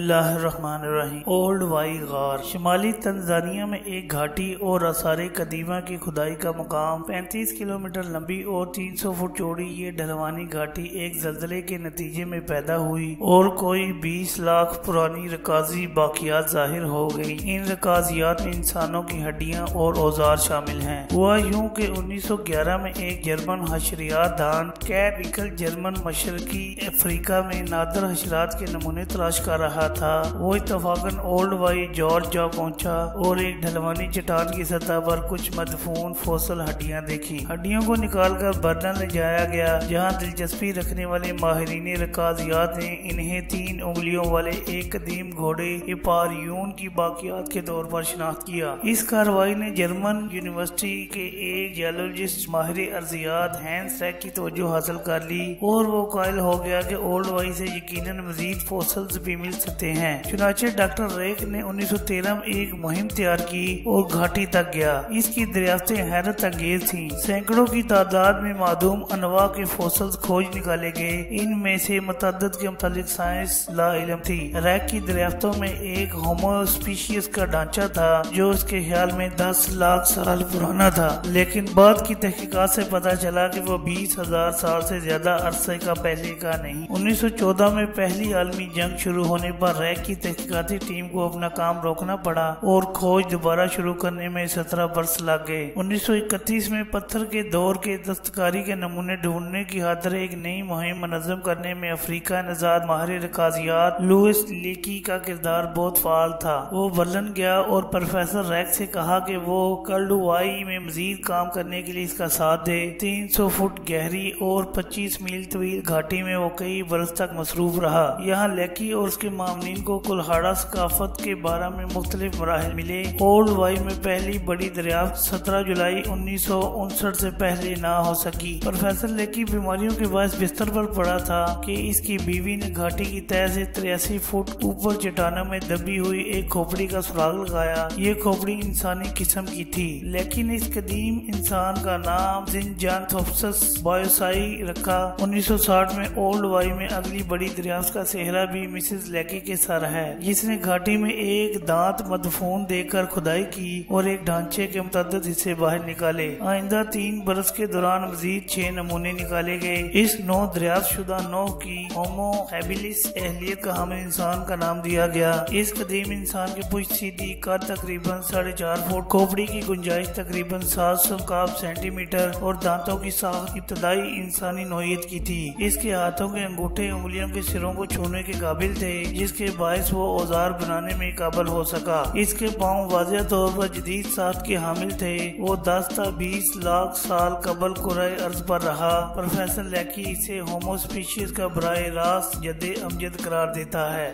اللہ الرحمن الرحیم۔ Old Y غار شمالی تنزانیہ میں ایک گھاٹی اور آثار قدیمہ کی کھدائی کا مقام 35 کلومیٹر لمبی اور 300 فٹ چوڑی یہ ڈھلوانی گھاٹی ایک زلزلے کے نتیجے میں پیدا ہوئی اور کوئی 20 لاکھ پرانی رکازی باقیات ظاہر ہو گئی۔ ان رکازیات میں انسانوں کی ہڈیاں اور اوزار شامل ہیں۔ ہوا یوں کہ 1911 میں ایک جرمن حشریات دان کیٹ ایکل جرمن مشرقی افریقہ میں نادر حشرات کے نمونے تلاش کر رہا تھا۔ وہ اتفاقاً اولڈ وائی جارج جا پہنچا اور ایک ڈھلوانی چٹان کی سطح پر کچھ مدفون فوسل ہڈیاں دیکھی۔ ہڈیوں کو نکال کر برنر لے جایا گیا، جہاں دلچسپی رکھنے والے ماہرین رکازیات نے انہیں 3 انگلیوں والے ایک قدیم گھوڑے ہپاریون کی باقیات کے طور پر شناخت کیا۔ اس کارروائی نے جرمن یونیورسٹی کے ایک جیولوجسٹ ماہر ارضیات ہینس ریک کی توجہ حاصل کر لی اور وہ قائل ہو گیا کہ اولڈ وائی سے یقیناً مزید فوسلز بھی مل سکتے ہیں۔ چنانچہ ڈاکٹر ریک نے 1913 میں ایک مہم تیار کی اور گھاٹی تک گیا۔ اس کی دریافتیں حیرت انگیز تھیں۔ سینکڑوں کی تعداد میں معدوم انواع کے فوسلز کھوج نکالے گئے، ان میں سے متعدد کے متعلق سائنس لا علم تھی۔ ریک کی دریافتوں میں ایک ہومو اسپیشیز کا ڈھانچہ تھا جو اس کے خیال میں 10 لاکھ سال پرانا تھا، لیکن بعد کی تحقیقات سے پتہ چلا کہ وہ 20,000 سال سے زیادہ عرصے کا پہلے کا نہیں۔ 1914 میں پہلی عالمی جنگ شروع ہونے پر ریک کی تحقیقاتی ٹیم کو اپنا کام روکنا پڑا اور کھوج دوبارہ شروع کرنے میں 17 برس لگ گئے۔ 1931 میں پتھر کے دور کے دستکاری کے نمونے ڈھونڈنے کی خاطر ایک نئی مہم منظم کرنے میں افریقہ نژاد ماہر رکازیات لوئس لیکی کا کردار بہت فعال تھا۔ وہ برلن گیا اور پروفیسر ریک سے کہا کہ وہ کلڈوائی میں مزید کام کرنے کے لیے اس کا ساتھ دے۔ 300 فٹ گہری اور 25 میل طویل گھاٹی میں وہ کئی برس تک مصروف رہا۔ یہاں لیکی اور اس کے معاونین کو کلہاڑا ثقافت کے بارے میں مختلف مراحل ملے۔ اولڈ وائی میں پہلی بڑی دریافت 17 جولائی 1959 سے پہلے نہ ہو سکی۔ پروفیسر لیکی بیماریوں کے باعث بستر پر پڑا تھا کہ اس کی بیوی نے گھاٹی کی تہہ سے 83 فٹ اوپر چٹانوں میں دبی ہوئی ایک کھوپڑی کا سراغ لگایا۔ یہ کھوپڑی انسانی قسم کی تھی، لیکن اس قدیم انسان کا نام زنجانتھوپسس بایوسائی رکھا۔ 1960 میں اولڈ وائی میں اگلی بڑی دریافت کا سہرا بھی مسز لیکی کے سر ہے، جس نے گھاٹی میں ایک دانت مدفون دے کر کھدائی کی اور ایک ڈھانچے کے متعدد حصے باہر نکالے۔ آئندہ 3 برس کے دوران مزید 6 نمونے نکالے گئے۔ اس نو دریافت شدہ نوع کی ہومو ہیبیلس اہلیت کا حامل انسان کا نام دیا گیا۔ اس قدیم انسان کی پشت سیدھی، قد تقریباً 4.5 فٹ، کھوپڑی کی گنجائش تقریباً 700 مکعب سینٹی میٹر اور دانتوں کی ساخت ابتدائی انسانی نوعیت کی تھی۔ اس کے ہاتھوں کے انگوٹھے انگلیوں کے سروں کو چھونے کے قابل تھے، جس کے باعث وہ اوزار بنانے میں قابل ہو سکا۔ اس کے پاؤں واضح طور پر جدید ساخت کے حامل تھے۔ وہ 10 تا 20 لاکھ سال قبل کرۂ ارض پر رہا۔ پروفیسر لیکی اسے ہومو اسپیشیز کا براہ راست جد امجد قرار دیتا ہے۔